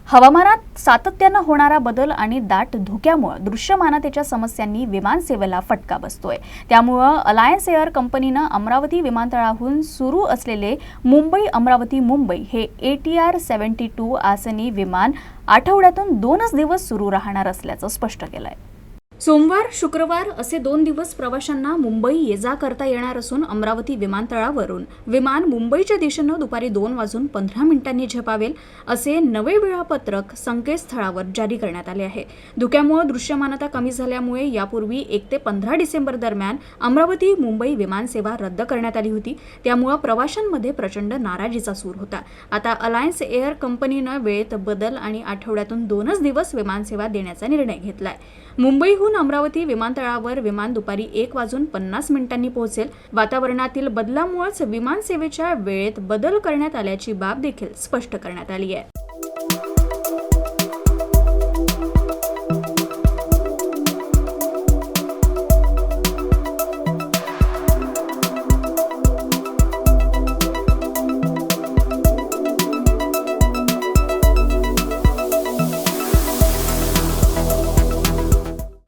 हवामानात सातत्यानं होणारा बदल आणि दाट धुक्यामुळे दृश्यमानतेच्या समस्यांनी विमानसेवेला फटका बसतोय। त्यामुळे अलायन्स एअर कंपनीनं अमरावती विमानतळाहून सुरू असलेले मुंबई अमरावती मुंबई हे ATR 72 आसनी विमान आठवड्यातून 2च दिवस सुरू राहणार असल्याचं स्पष्ट केलंय। सोमवार शुक्रवार असे 2 दिवस प्रवाशांना मुंबई ये जा करता येणार असून अमरावती विमानतळावरून विमान मुंबईच्या दिशेनं दुपारी 2:15 झेपावेल असे नवे वेळापत्रक संकेतस्थळावर जारी करण्यात आले आहे। धुक्यामुळे दृश्यमानता कमी झाल्यामुळे यापूर्वी 1 ते 15 डिसेंबर दरम्यान अमरावती मुंबई विमानसेवा रद्द करण्यात आली होती। त्यामुळे प्रवाशांमध्ये प्रचंड नाराजीचा सूर होता। आता अलायन्स एअर कंपनीनं वेळेत बदल आणि आठवड्यातून 2च दिवस विमानसेवा देण्याचा निर्णय घेतलाय। मुंबईहून अमरावती विमानतळावर विमान दुपारी 1:50 पोहोचेल। वातावरणातील बदलामुळेच विमानसेवेच्या वेळेत बदल करण्यात आल्याची बाब देखील स्पष्ट करण्यात आली आहे।